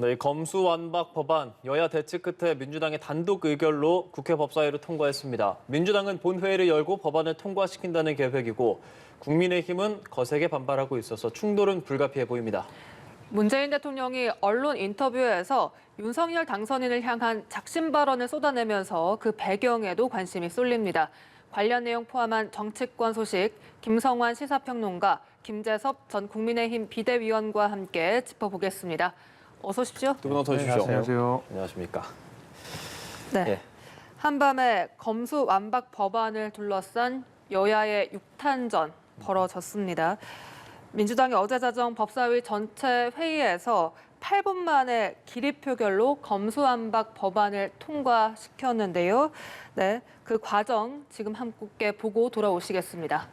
네, 검수완박 법안 여야 대치 끝에 민주당의 단독 의결로 국회 법사위로 통과했습니다. 민주당은 본회의를 열고 법안을 통과시킨다는 계획이고 국민의힘은 거세게 반발하고 있어서 충돌은 불가피해 보입니다. 문재인 대통령이 언론 인터뷰에서 윤석열 당선인을 향한 작심 발언을 쏟아내면서 그 배경에도 관심이 쏠립니다. 관련 내용 포함한 정치권 소식, 김성환 시사평론가, 김재섭 전 국민의힘 비대위원과 함께 짚어보겠습니다. 어서 오십시오. 두 분 어서 오십시오. 안녕하세요. 안녕하십니까. 네. 예. 한밤에 검수완박 법안을 둘러싼 여야의 육탄전 벌어졌습니다. 민주당이 어제 자정 법사위 전체 회의에서 8분 만에 기립표결로 검수완박 법안을 통과시켰는데요. 네, 그 과정 지금 함께 보고 돌아오시겠습니다.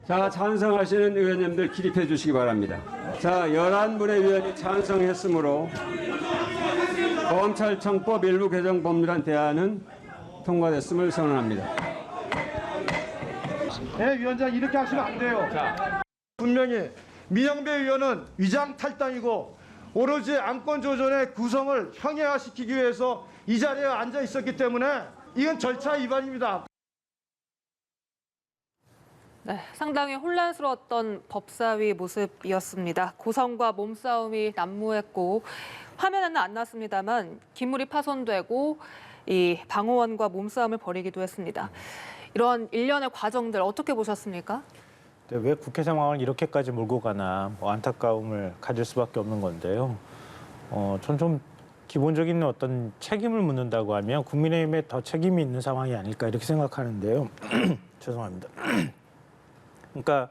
자, 찬성하시는 의원님들 기립해 주시기 바랍니다. 자, 11분의 의원이 찬성했으므로 검찰청법 일부 개정 법률안 대안은 통과됐음을 선언합니다. 네, 위원장 이렇게 하시면 안 돼요. 분명히 민영배 의원은 위장 탈당이고 오로지 안건 조정의 구성을 형해화시키기 위해서 이 자리에 앉아 있었기 때문에 이건 절차 위반입니다. 네, 상당히 혼란스러웠던 법사위 모습이었습니다. 고성과 몸싸움이 난무했고 화면에는 안 났습니다만 기물이 파손되고 이 방호원과 몸싸움을 벌이기도 했습니다. 이런 일련의 과정들 어떻게 보셨습니까? 네, 왜 국회 상황을 이렇게까지 몰고 가나 안타까움을 가질 수밖에 없는 건데요. 전 좀 기본적인 어떤 책임을 묻는다고 하면 국민의힘에 더 책임이 있는 상황이 아닐까 이렇게 생각하는데요. 죄송합니다. 그러니까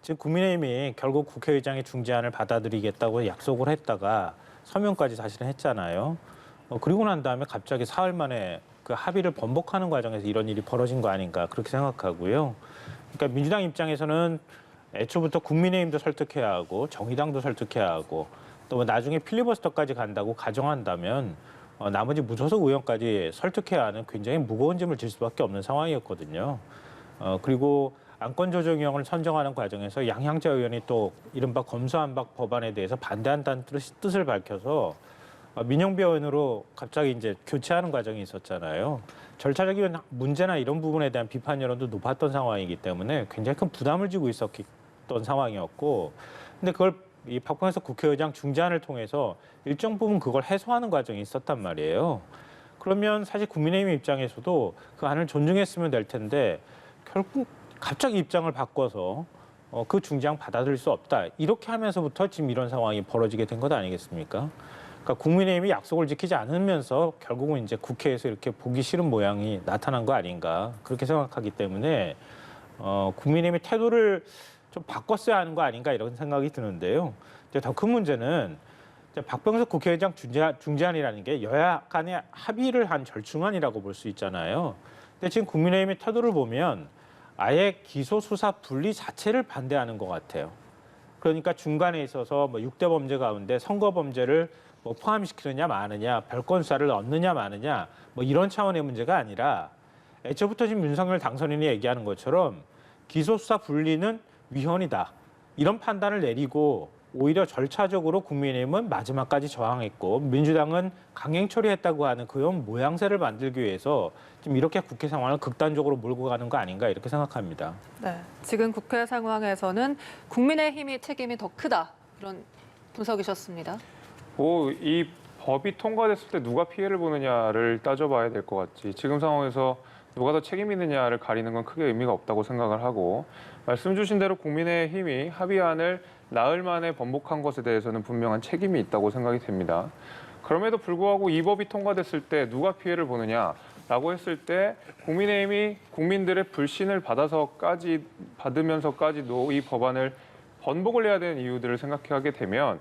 지금 국민의힘이 결국 국회의장의 중재안을 받아들이겠다고 약속을 했다가 서명까지 사실은 했잖아요. 그리고 난 다음에 갑자기 사흘 만에 그 합의를 번복하는 과정에서 이런 일이 벌어진 거 아닌가 그렇게 생각하고요. 그러니까 민주당 입장에서는 애초부터 국민의힘도 설득해야 하고 정의당도 설득해야 하고 또 나중에 필리버스터까지 간다고 가정한다면 나머지 무소속 의원까지 설득해야 하는 굉장히 무거운 짐을 질 수밖에 없는 상황이었거든요. 그리고 안건조정위원을 선정하는 과정에서 양향자 의원이 또 이른바 검수완박 법안에 대해서 반대한다는 뜻을 밝혀서 민영배 의원으로 갑자기 이제 교체하는 과정이 있었잖아요. 절차적인 문제나 이런 부분에 대한 비판 여론도 높았던 상황이기 때문에 굉장히 큰 부담을 지고 있었던 상황이었고, 근데 그걸 이 박병석 국회의장 중재안을 통해서 일정 부분 그걸 해소하는 과정이 있었단 말이에요. 그러면 사실 국민의힘 입장에서도 그 안을 존중했으면 될 텐데 결국 갑자기 입장을 바꿔서 그 중재안 받아들일 수 없다. 이렇게 하면서부터 지금 이런 상황이 벌어지게 된 것 아니겠습니까? 그러니까 국민의힘이 약속을 지키지 않으면서 결국은 이제 국회에서 이렇게 보기 싫은 모양이 나타난 거 아닌가 그렇게 생각하기 때문에 국민의힘의 태도를 좀 바꿨어야 하는 거 아닌가 이런 생각이 드는데요. 이제 더 큰 문제는 이제 박병석 국회의장 중재안이라는 게 여야 간의 합의를 한 절충안이라고 볼 수 있잖아요. 근데 지금 국민의힘의 태도를 보면 아예 기소 수사 분리 자체를 반대하는 것 같아요. 그러니까 중간에 있어서 뭐 6대 범죄 가운데 선거 범죄를 뭐 포함시키느냐 마느냐, 별건 수사를 얻느냐 마느냐, 뭐 이런 차원의 문제가 아니라 애초부터 지금 윤석열 당선인이 얘기하는 것처럼 기소 수사 분리는 위헌이다. 이런 판단을 내리고 오히려 절차적으로 국민의힘은 마지막까지 저항했고 민주당은 강행 처리했다고 하는 그런 모양새를 만들기 위해서 지금 이렇게 국회 상황을 극단적으로 몰고 가는 거 아닌가 이렇게 생각합니다. 네, 지금 국회 상황에서는 국민의힘이 책임이 더 크다 이런 분석이셨습니다. 이 법이 통과됐을 때 누가 피해를 보느냐를 따져봐야 될 것 같지. 지금 상황에서 누가 더 책임 있느냐를 가리는 건 크게 의미가 없다고 생각을 하고 말씀 주신 대로 국민의힘이 합의안을 나흘 만에 번복한 것에 대해서는 분명한 책임이 있다고 생각이 됩니다. 그럼에도 불구하고 이 법이 통과됐을 때 누가 피해를 보느냐라고 했을 때 국민의힘이 국민들의 불신을 받으면서까지도 이 법안을 번복을 해야 되는 이유들을 생각하게 되면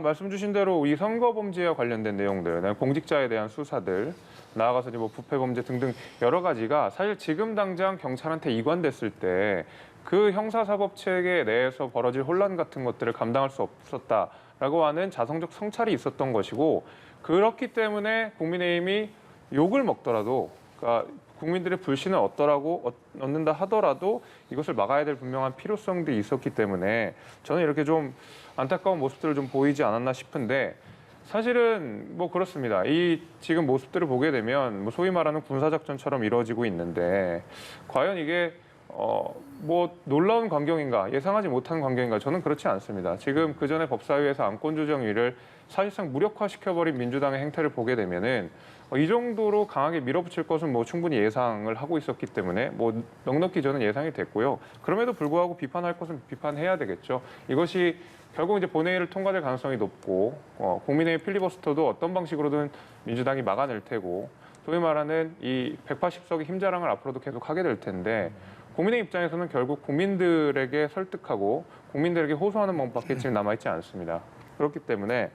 말씀 주신 대로 이 선거범죄와 관련된 내용들, 공직자에 대한 수사들, 나아가서 뭐 부패범죄 등등 여러 가지가 사실 지금 당장 경찰한테 이관됐을 때 그 형사사법 체계 내에서 벌어질 혼란 같은 것들을 감당할 수 없었다라고 하는 자성적 성찰이 있었던 것이고 그렇기 때문에 국민의힘이 욕을 먹더라도 그러니까 국민들의 불신을 얻는다 하더라도 이것을 막아야 될 분명한 필요성들이 있었기 때문에 저는 이렇게 좀 안타까운 모습들을 좀 보이지 않았나 싶은데 사실은 뭐 그렇습니다. 이 지금 모습들을 보게 되면 뭐 소위 말하는 군사작전처럼 이루어지고 있는데 과연 이게 뭐 놀라운 광경인가 예상하지 못한 광경인가 저는 그렇지 않습니다. 지금 그 전에 법사위에서 안건조정위를 사실상 무력화시켜버린 민주당의 행태를 보게 되면은 이 정도로 강하게 밀어붙일 것은 뭐 충분히 예상을 하고 있었기 때문에 뭐 넉넉히 저는 예상이 됐고요. 그럼에도 불구하고 비판할 것은 비판해야 되겠죠. 이것이 결국 이제 본회의를 통과될 가능성이 높고 국민의힘 필리버스터도 어떤 방식으로든 민주당이 막아낼 테고 소위 말하는 이 180석의 힘자랑을 앞으로도 계속 하게 될 텐데 국민의 입장에서는 결국 국민들에게 설득하고 국민들에게 호소하는 몸밖에 지금 남아있지 않습니다. 그렇기 때문에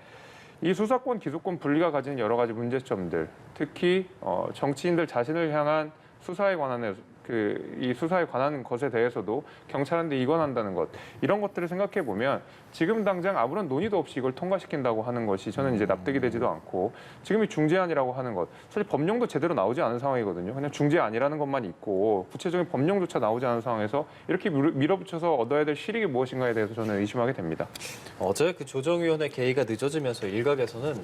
이 수사권, 기소권 분리가 가지는 여러 가지 문제점들, 특히 정치인들 자신을 향한 수사에 관한 이 수사에 관한 것에 대해서도 경찰한테 이관한다는 것 이런 것들을 생각해 보면 지금 당장 아무런 논의도 없이 이걸 통과시킨다고 하는 것이 저는 이제 납득이 되지도 않고 지금이 중재안이라고 하는 것 사실 법령도 제대로 나오지 않은 상황이거든요. 그냥 중재안이라는 것만 있고 구체적인 법령조차 나오지 않은 상황에서 이렇게 밀어붙여서 얻어야 될 실익이 무엇인가에 대해서 저는 의심하게 됩니다. 어제 그 조정위원회 개의가 늦어지면서 일각에서는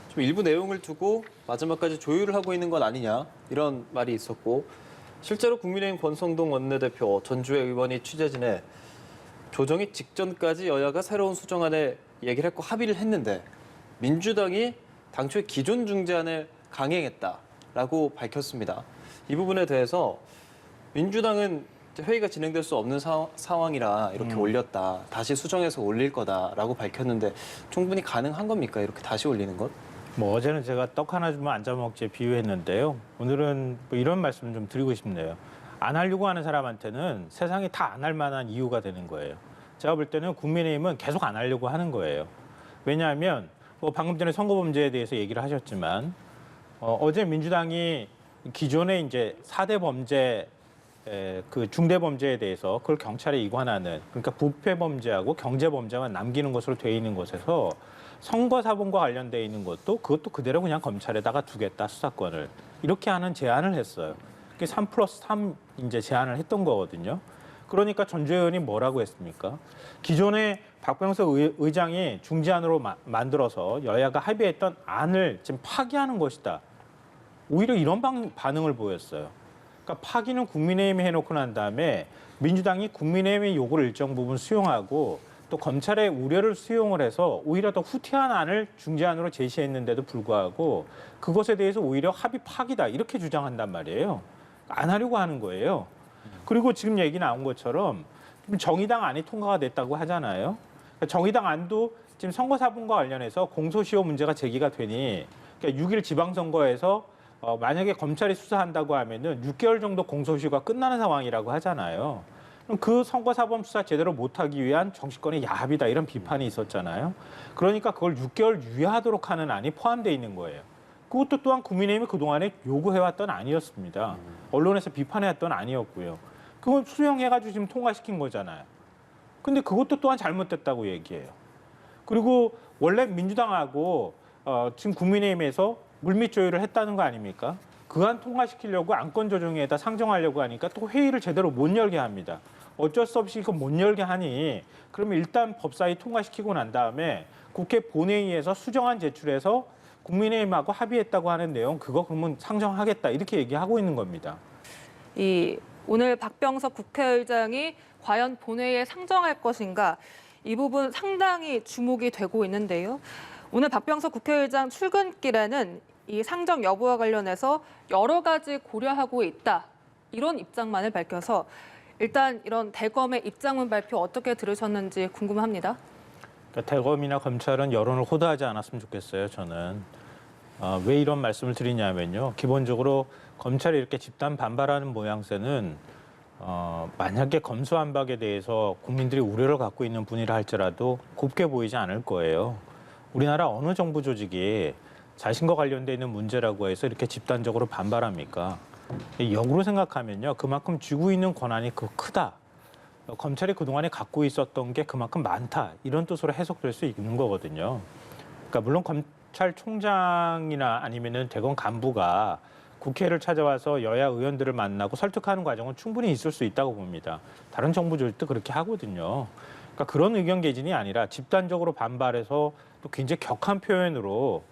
좀 일부 내용을 두고 마지막까지 조율을 하고 있는 건 아니냐 이런 말이 있었고 실제로 국민의힘 권성동 원내대표 전주의 의원이 취재진에 조정이 직전까지 여야가 새로운 수정안에 얘기를 했고 합의를 했는데 민주당이 당초에 기존 중재안을 강행했다라고 밝혔습니다. 이 부분에 대해서 민주당은 회의가 진행될 수 없는 상황이라 이렇게 올렸다. 다시 수정해서 올릴 거다라고 밝혔는데 충분히 가능한 겁니까? 이렇게 다시 올리는 것? 뭐 어제는 제가 떡 하나 주면 안 잡아먹지 비유했는데요. 오늘은 뭐 이런 말씀을 좀 드리고 싶네요. 안 하려고 하는 사람한테는 세상이 다 안 할 만한 이유가 되는 거예요. 제가 볼 때는 국민의힘은 계속 안 하려고 하는 거예요. 왜냐하면 뭐 방금 전에 선거범죄에 대해서 얘기를 하셨지만 어제 민주당이 기존에 이제 4대 범죄 그 중대 범죄에 대해서 그걸 경찰에 이관하는 그러니까 부패 범죄하고 경제 범죄만 남기는 것으로 돼 있는 것에서 선거 사본과 관련돼 있는 그것도 그대로 그냥 검찰에다가 두겠다 수사권을 이렇게 하는 제안을 했어요. 그게 3+3 이제 제안을 했던 거거든요. 그러니까 전주 의원이 뭐라고 했습니까? 기존에 박병석 의장이 중재안으로 만들어서 여야가 합의했던 안을 지금 파기하는 것이다. 오히려 이런 반응을 보였어요. 그러니까 파기는 국민의힘이 해놓고 난 다음에 민주당이 국민의힘의 요구를 일정 부분 수용하고 또 검찰의 우려를 수용을 해서 오히려 더 후퇴한 안을 중재안으로 제시했는데도 불구하고 그것에 대해서 오히려 합의 파기다 이렇게 주장한단 말이에요. 안 하려고 하는 거예요. 그리고 지금 얘기 나온 것처럼 정의당 안이 통과가 됐다고 하잖아요. 그러니까 정의당 안도 지금 선거사본과 관련해서 공소시효 문제가 제기가 되니 그러니까 6일 지방선거에서 만약에 검찰이 수사한다고 하면은 6개월 정도 공소시효가 끝나는 상황이라고 하잖아요. 그럼 그 선거사범 수사 제대로 못하기 위한 정치권의 야합이다 이런 비판이 있었잖아요. 그러니까 그걸 6개월 유예하도록 하는 안이 포함되어 있는 거예요. 그것도 또한 국민의힘이 그동안에 요구해왔던 안이었습니다. 언론에서 비판해왔던 안이었고요. 그건 수용해가지고 지금 통과시킨 거잖아요. 근데 그것도 또한 잘못됐다고 얘기해요. 그리고 원래 민주당하고 지금 국민의힘에서 물밑 조율을 했다는 거 아닙니까? 그 안 통과시키려고 안건 조정에다 상정하려고 하니까 또 회의를 제대로 못 열게 합니다. 어쩔 수 없이 이거 못 열게 하니 그러면 일단 법사위 통과시키고 난 다음에 국회 본회의에서 수정안 제출해서 국민의힘하고 합의했다고 하는 내용 그거 그러면 상정하겠다 이렇게 얘기하고 있는 겁니다. 오늘 박병석 국회의장이 과연 본회의에 상정할 것인가 이 부분 상당히 주목이 되고 있는데요. 오늘 박병석 국회의장 출근길에는 이 상정 여부와 관련해서 여러 가지 고려하고 있다. 이런 입장만을 밝혀서 일단 이런 대검의 입장문 발표 어떻게 들으셨는지 궁금합니다. 그러니까 대검이나 검찰은 여론을 호도하지 않았으면 좋겠어요. 저는. 왜 이런 말씀을 드리냐면요. 기본적으로 검찰이 이렇게 집단 반발하는 모양새는 만약에 검수완박에 대해서 국민들이 우려를 갖고 있는 분이라 할지라도 곱게 보이지 않을 거예요. 우리나라 어느 정부 조직이 자신과 관련돼 있는 문제라고 해서 이렇게 집단적으로 반발합니까? 역으로 생각하면요. 그만큼 쥐고 있는 권한이 크다. 검찰이 그동안에 갖고 있었던 게 그만큼 많다. 이런 뜻으로 해석될 수 있는 거거든요. 그러니까 물론 검찰총장이나 아니면은 대검 간부가 국회를 찾아와서 여야 의원들을 만나고 설득하는 과정은 충분히 있을 수 있다고 봅니다. 다른 정부들도 그렇게 하거든요. 그러니까 그런 의견 개진이 아니라 집단적으로 반발해서 또 굉장히 격한 표현으로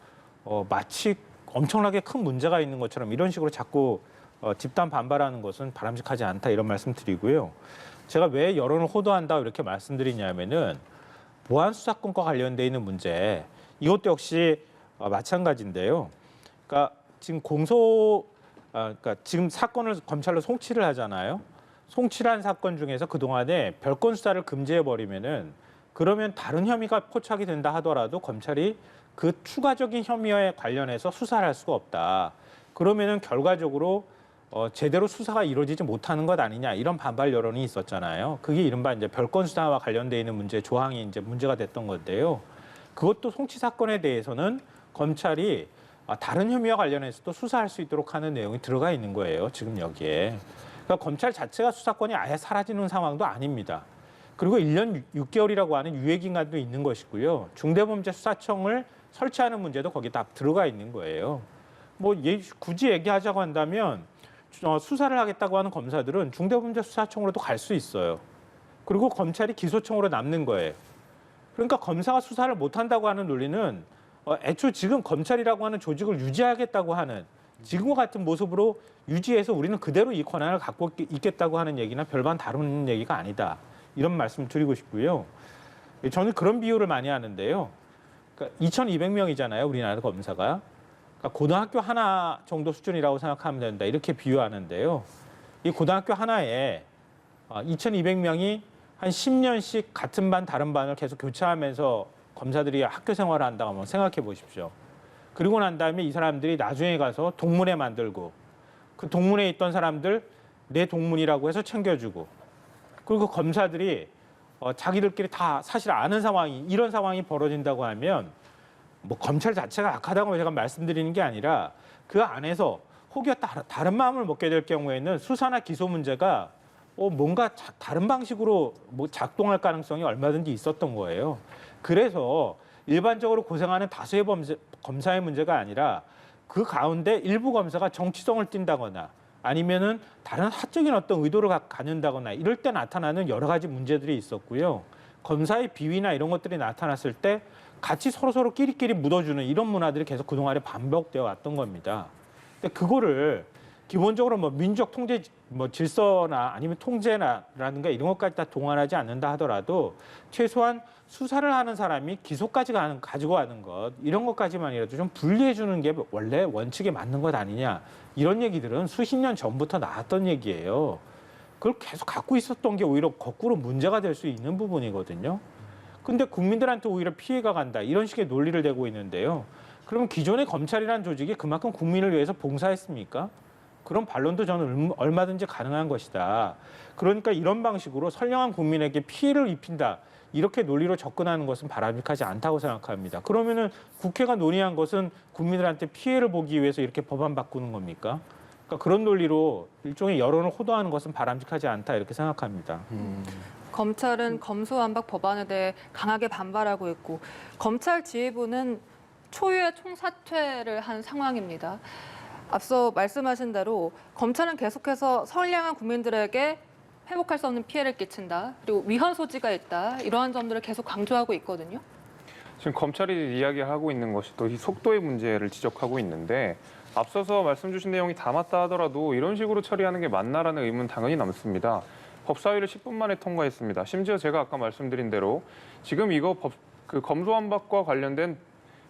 마치 엄청나게 큰 문제가 있는 것처럼 이런 식으로 자꾸 집단 반발하는 것은 바람직하지 않다 이런 말씀 드리고요. 제가 왜 여론을 호도한다 이렇게 말씀드리냐면은 보안 수사권과 관련돼 있는 문제 이것도 역시 마찬가지인데요. 그러니까 지금 그러니까 지금 사건을 검찰로 송치를 하잖아요. 송치한 사건 중에서 그동안에 별건 수사를 금지해 버리면은 그러면 다른 혐의가 포착이 된다 하더라도 검찰이 그 추가적인 혐의에 관련해서 수사를 할 수가 없다. 그러면은 결과적으로 제대로 수사가 이루어지지 못하는 것 아니냐 이런 반발 여론이 있었잖아요. 그게 이른바 이제 별건 수사와 관련돼 있는 문제 조항이 이제 문제가 됐던 건데요. 그것도 송치 사건에 대해서는 검찰이 다른 혐의와 관련해서도 수사할 수 있도록 하는 내용이 들어가 있는 거예요. 지금 여기에. 그러니까 검찰 자체가 수사권이 아예 사라지는 상황도 아닙니다. 그리고 1년 6개월이라고 하는 유예기간도 있는 것이고요. 중대범죄수사청을 설치하는 문제도 거기 다 들어가 있는 거예요. 뭐 굳이 얘기하자고 한다면 수사를 하겠다고 하는 검사들은 중대범죄수사청으로도 갈 수 있어요. 그리고 검찰이 기소청으로 남는 거예요. 그러니까 검사가 수사를 못한다고 하는 논리는 애초 지금 검찰이라고 하는 조직을 유지하겠다고 하는 지금과 같은 모습으로 유지해서 우리는 그대로 이 권한을 갖고 있겠다고 하는 얘기나 별반 다른 얘기가 아니다. 이런 말씀을 드리고 싶고요. 저는 그런 비유를 많이 하는데요. 그러니까 2,200명이잖아요. 우리나라 검사가. 그러니까 고등학교 하나 정도 수준이라고 생각하면 된다. 이렇게 비유하는데요. 이 고등학교 하나에 2,200명이 한 10년씩 같은 반 다른 반을 계속 교체하면서 검사들이 학교 생활을 한다고 한번 생각해 보십시오. 그리고 난 다음에 이 사람들이 나중에 가서 동문회 만들고 그 동문회에 있던 사람들 내 동문이라고 해서 챙겨주고 그리고 검사들이 자기들끼리 다 사실 아는 상황이 이런 상황이 벌어진다고 하면 뭐 검찰 자체가 악하다고 제가 말씀드리는 게 아니라 그 안에서 혹여 다른 마음을 먹게 될 경우에는 수사나 기소 문제가 뭔가 다른 방식으로 뭐 작동할 가능성이 얼마든지 있었던 거예요. 그래서 일반적으로 고생하는 다수의 검사의 문제가 아니라 그 가운데 일부 검사가 정치성을 띈다거나 아니면은 다른 사적인 어떤 의도를 갖는다거나 이럴 때 나타나는 여러 가지 문제들이 있었고요. 검사의 비위나 이런 것들이 나타났을 때 같이 서로 끼리끼리 묻어주는 이런 문화들이 계속 그동안에 반복되어 왔던 겁니다. 근데 그거를 기본적으로 뭐 민족 통제 뭐 질서나 아니면 통제나라든가 이런 것까지 다 동원하지 않는다 하더라도 최소한 수사를 하는 사람이 기소까지 가지고 가는 것 이런 것까지만이라도 좀 분리해 주는 게 원래 원칙에 맞는 것 아니냐 이런 얘기들은 수십 년 전부터 나왔던 얘기예요. 그걸 계속 갖고 있었던 게 오히려 거꾸로 문제가 될 수 있는 부분이거든요. 근데 국민들한테 오히려 피해가 간다 이런 식의 논리를 대고 있는데요. 그러면 기존의 검찰이라는 조직이 그만큼 국민을 위해서 봉사했습니까? 그런 반론도 저는 얼마든지 가능한 것이다. 그러니까 이런 방식으로 선량한 국민에게 피해를 입힌다. 이렇게 논리로 접근하는 것은 바람직하지 않다고 생각합니다. 그러면은 국회가 논의한 것은 국민들한테 피해를 보기 위해서 이렇게 법안 바꾸는 겁니까? 그러니까 그런 논리로 일종의 여론을 호도하는 것은 바람직하지 않다 이렇게 생각합니다. 검찰은 검수완박 법안에 대해 강하게 반발하고 있고 검찰 지휘부는 초유의 총사퇴를 한 상황입니다. 앞서 말씀하신 대로 검찰은 계속해서 선량한 국민들에게 회복할 수 없는 피해를 끼친다. 그리고 위헌 소지가 있다. 이러한 점들을 계속 강조하고 있거든요. 지금 검찰이 이야기하고 있는 것이 또 이 속도의 문제를 지적하고 있는데 앞서서 말씀 주신 내용이 다 맞다 하더라도 이런 식으로 처리하는 게 맞나라는 의문 당연히 남습니다. 법사위를 10분 만에 통과했습니다. 심지어 제가 아까 말씀드린 대로 지금 이거 검수완박과 관련된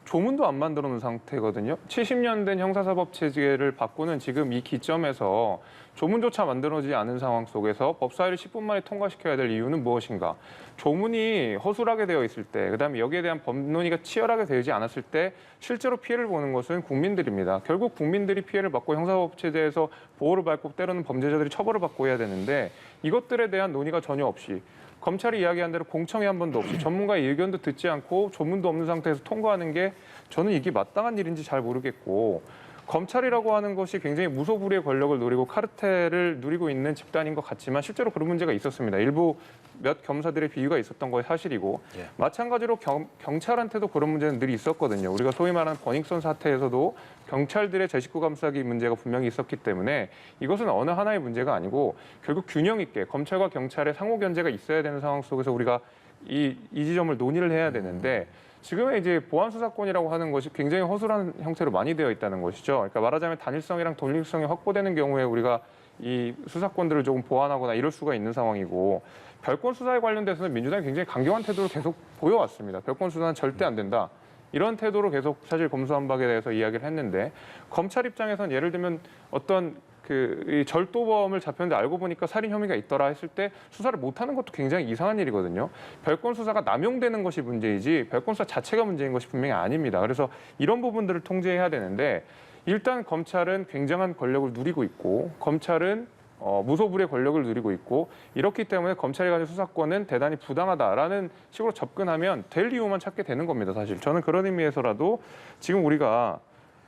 조문도 안 만들어 놓은 상태거든요. 70년 된 형사사법 체계를 바꾸는 지금 이 기점에서 조문조차 만들어지지 않은 상황 속에서 법사위를 10분 만에 통과시켜야 될 이유는 무엇인가? 조문이 허술하게 되어 있을 때, 그다음에 여기에 대한 법논의가 치열하게 되지 않았을 때 실제로 피해를 보는 것은 국민들입니다. 결국 국민들이 피해를 받고 형사사법 체제에서 보호를 받고 때로는 범죄자들이 처벌을 받고 해야 되는데 이것들에 대한 논의가 전혀 없이 검찰이 이야기한 대로 공청회 한 번도 없이 전문가의 의견도 듣지 않고 조문도 없는 상태에서 통과하는 게 저는 이게 마땅한 일인지 잘 모르겠고 검찰이라고 하는 것이 굉장히 무소불위의 권력을 누리고 카르텔을 누리고 있는 집단인 것 같지만 실제로 그런 문제가 있었습니다. 일부 몇 검사들의 비위가 있었던 것이 사실이고 예. 마찬가지로 경찰한테도 그런 문제는 늘 있었거든요. 우리가 소위 말하는 버닝썬 사태에서도 경찰들의 제 식구 감싸기 문제가 분명히 있었기 때문에 이것은 어느 하나의 문제가 아니고 결국 균형 있게 검찰과 경찰의 상호 견제가 있어야 되는 상황 속에서 우리가 이 지점을 논의를 해야 되는데 지금의 이제 보안 수사권이라고 하는 것이 굉장히 허술한 형태로 많이 되어 있다는 것이죠. 그러니까 말하자면 단일성이랑 독립성이 확보되는 경우에 우리가 이 수사권들을 조금 보완하거나 이럴 수가 있는 상황이고 별건 수사에 관련돼서는 민주당이 굉장히 강경한 태도를 계속 보여왔습니다. 별건 수사는 절대 안 된다. 이런 태도로 계속 사실 검수완박에 대해서 이야기를 했는데 검찰 입장에서는 예를 들면 어떤 이 절도범을 잡혔는데 알고 보니까 살인 혐의가 있더라 했을 때 수사를 못하는 것도 굉장히 이상한 일이거든요. 별건 수사가 남용되는 것이 문제이지 별건 수사 자체가 문제인 것이 분명히 아닙니다. 그래서 이런 부분들을 통제해야 되는데 일단 검찰은 굉장한 권력을 누리고 있고 검찰은 무소불위의 권력을 누리고 있고 이렇기 때문에 검찰이 가진 수사권은 대단히 부당하다라는 식으로 접근하면 될 이유만 찾게 되는 겁니다. 사실 저는 그런 의미에서라도 지금 우리가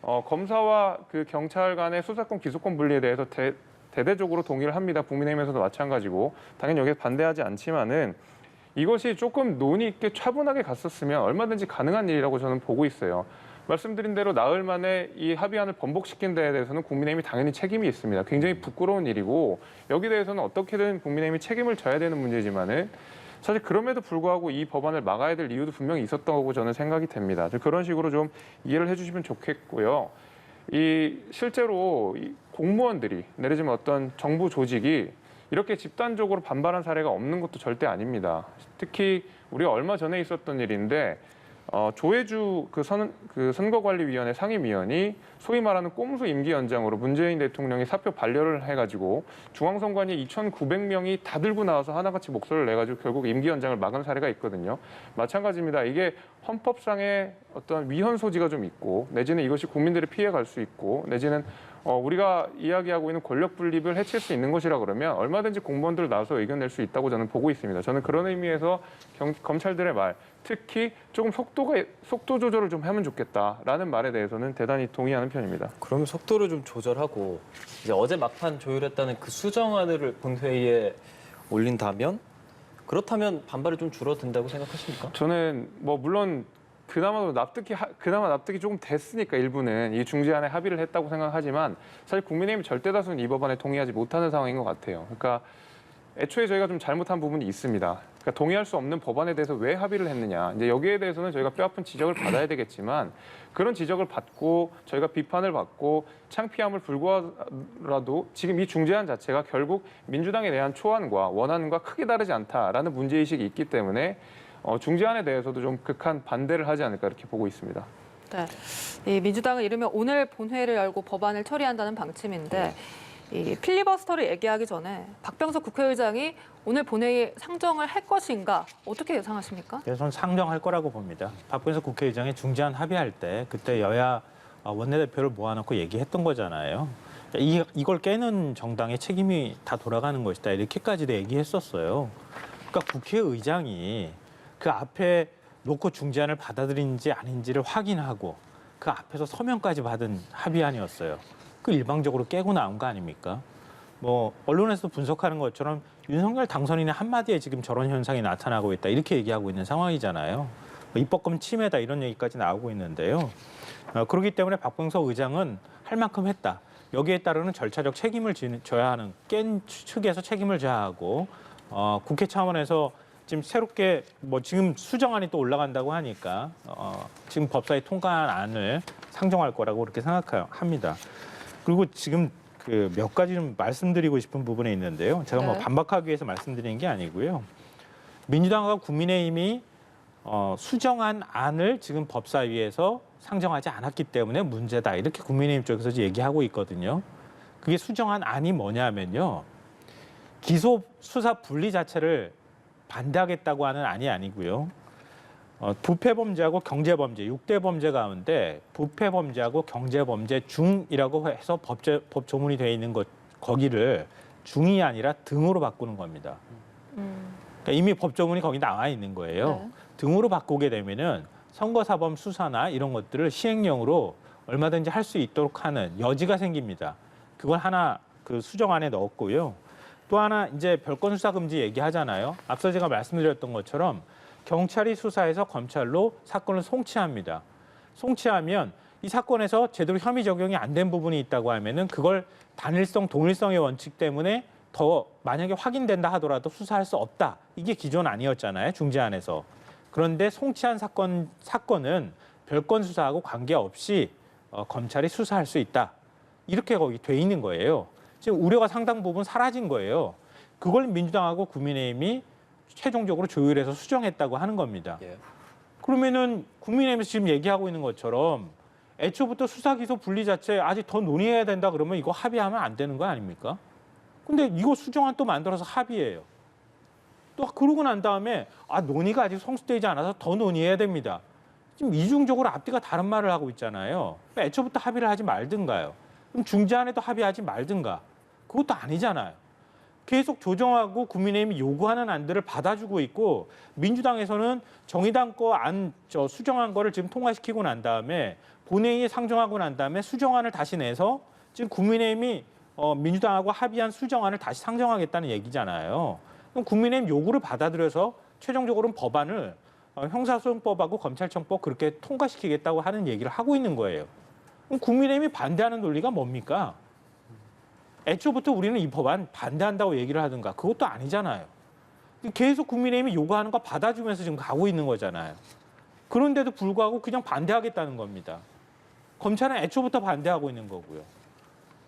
검사와 그 경찰 간의 수사권 기소권 분리에 대해서 대대적으로 동의를 합니다. 국민의힘에서도 마찬가지고 당연히 여기에 반대하지 않지만은 이것이 조금 논의 있게 차분하게 갔었으면 얼마든지 가능한 일이라고 저는 보고 있어요. 말씀드린 대로 나흘 만에 이 합의안을 번복시킨 데에 대해서는 국민의힘이 당연히 책임이 있습니다. 굉장히 부끄러운 일이고 여기에 대해서는 어떻게든 국민의힘이 책임을 져야 되는 문제지만은 사실 그럼에도 불구하고 이 법안을 막아야 될 이유도 분명히 있었다고 저는 생각이 됩니다. 그런 식으로 좀 이해를 해주시면 좋겠고요. 실제로 이 공무원들이 내를 들면 어떤 정부 조직이 이렇게 집단적으로 반발한 사례가 없는 것도 절대 아닙니다. 특히 우리가 얼마 전에 있었던 일인데 조혜주 선거관리위원회 상임위원이 소위 말하는 꼼수 임기 연장으로 문재인 대통령이 사표 반려를 해가지고 중앙선관위 2,900명이 다 들고 나와서 하나같이 목소리를 내가지고 결국 임기 연장을 막은 사례가 있거든요. 마찬가지입니다. 이게 헌법상의 어떤 위헌 소지가 좀 있고 내지는 이것이 국민들의 피해 갈 수 있고 내지는 우리가 이야기하고 있는 권력 분립을 해칠 수 있는 것이라 그러면 얼마든지 공무원들 나와서 의견 낼 수 있다고 저는 보고 있습니다. 저는 그런 의미에서 검찰들의 말, 특히 조금 속도 조절을 좀 하면 좋겠다라는 말에 대해서는 대단히 동의하는 편입니다. 그러면 속도를 좀 조절하고 이제 어제 막판 조율했다는 그 수정안을 본회의에 올린다면 그렇다면 반발이 좀 줄어든다고 생각하십니까? 저는 물론 그나마 납득이 조금 됐으니까 일부는 이 중재안에 합의를 했다고 생각하지만 사실 국민의힘 절대 다수는 이 법안에 동의하지 못하는 상황인 것 같아요. 그러니까 애초에 저희가 좀 잘못한 부분이 있습니다. 그러니까 동의할 수 없는 법안에 대해서 왜 합의를 했느냐. 이제 여기에 대해서는 저희가 뼈아픈 지적을 받아야 되겠지만 그런 지적을 받고 저희가 비판을 받고 창피함을 불구하라도 지금 이 중재안 자체가 결국 민주당에 대한 초안과 원안과 크게 다르지 않다라는 문제의식이 있기 때문에 중재안에 대해서도 좀 극한 반대를 하지 않을까 이렇게 보고 있습니다. 네, 이 민주당은 이르면 오늘 본회의를 열고 법안을 처리한다는 방침인데 이 필리버스터를 얘기하기 전에 박병석 국회의장이 오늘 본회의에 상정을 할 것인가 어떻게 예상하십니까? 그래서 저는 상정할 거라고 봅니다. 박병석 국회의장이 중재안 합의할 때 그때 여야 원내대표를 모아놓고 얘기했던 거잖아요. 이걸 깨는 정당의 책임이 다 돌아가는 것이다. 이렇게까지도 얘기했었어요. 그러니까 국회의장이 그 앞에 놓고 중재안을 받아들인지 아닌지를 확인하고 그 앞에서 서명까지 받은 합의안이었어요. 그 일방적으로 깨고 나온 거 아닙니까? 언론에서도 분석하는 것처럼 윤석열 당선인의 한마디에 지금 저런 현상이 나타나고 있다. 이렇게 얘기하고 있는 상황이잖아요. 입법권 침해다 이런 얘기까지 나오고 있는데요. 그렇기 때문에 박병석 의장은 할 만큼 했다. 여기에 따르는 절차적 책임을 져야 하는 깬 측에서 책임을 져야 하고 국회 차원에서 지금 새롭게 지금 수정안이 또 올라간다고 하니까 지금 법사위 통과한 안을 상정할 거라고 그렇게 생각합니다. 그리고 지금 그 몇 가지 좀 말씀드리고 싶은 부분이 있는데요. 제가 네. 반박하기 위해서 말씀드리는 게 아니고요. 민주당과 국민의힘이 수정한 안을 지금 법사위에서 상정하지 않았기 때문에 문제다. 이렇게 국민의힘 쪽에서 얘기하고 있거든요. 그게 수정한 안이 뭐냐면요. 기소 수사 분리 자체를 반대하겠다고 하는 안이 아니고요. 부패범죄하고 경제범죄, 6대 범죄 가운데 부패범죄하고 경제범죄 중이라고 해서 법 조문이 되어 있는 거기를 중이 아니라 등으로 바꾸는 겁니다. 그러니까 이미 법 조문이 거기 나와 있는 거예요. 네. 등으로 바꾸게 되면은 선거사범 수사나 이런 것들을 시행령으로 얼마든지 할 수 있도록 하는 여지가 생깁니다. 그걸 하나 그 수정안에 넣었고요. 또 하나 이제 별건 수사 금지 얘기하잖아요. 앞서 제가 말씀드렸던 것처럼 경찰이 수사해서 검찰로 사건을 송치합니다. 송치하면 이 사건에서 제대로 혐의 적용이 안 된 부분이 있다고 하면은 그걸 단일성, 동일성의 원칙 때문에 더 만약에 확인된다 하더라도 수사할 수 없다. 이게 기존 아니었잖아요. 중재안에서. 그런데 송치한 사건은 별건 수사하고 관계없이 검찰이 수사할 수 있다. 이렇게 거기 돼 있는 거예요. 지금 우려가 상당 부분 사라진 거예요. 그걸 민주당하고 국민의힘이 최종적으로 조율해서 수정했다고 하는 겁니다. 예. 그러면은 국민의힘에서 지금 얘기하고 있는 것처럼 애초부터 수사 기소 분리 자체 아직 더 논의해야 된다 그러면 이거 합의하면 안 되는 거 아닙니까? 근데 이거 수정안 또 만들어서 합의해요. 또 그러고 난 다음에 논의가 아직 성숙되지 않아서 더 논의해야 됩니다. 지금 이중적으로 앞뒤가 다른 말을 하고 있잖아요. 애초부터 합의를 하지 말든가요. 그럼 중재안에도 합의하지 말든가. 그것도 아니잖아요. 계속 조정하고 국민의힘이 요구하는 안들을 받아주고 있고 민주당에서는 정의당 거 수정한 거를 지금 통과시키고 난 다음에 본회의에 상정하고 난 다음에 수정안을 다시 내서 지금 국민의힘이 민주당하고 합의한 수정안을 다시 상정하겠다는 얘기잖아요. 그럼 국민의힘 요구를 받아들여서 최종적으로는 법안을 형사소송법하고 검찰청법 그렇게 통과시키겠다고 하는 얘기를 하고 있는 거예요. 그럼 국민의힘이 반대하는 논리가 뭡니까? 애초부터 우리는 이 법안 반대한다고 얘기를 하든가 그것도 아니잖아요. 계속 국민의힘이 요구하는 거 받아주면서 지금 가고 있는 거잖아요. 그런데도 불구하고 그냥 반대하겠다는 겁니다. 검찰은 애초부터 반대하고 있는 거고요.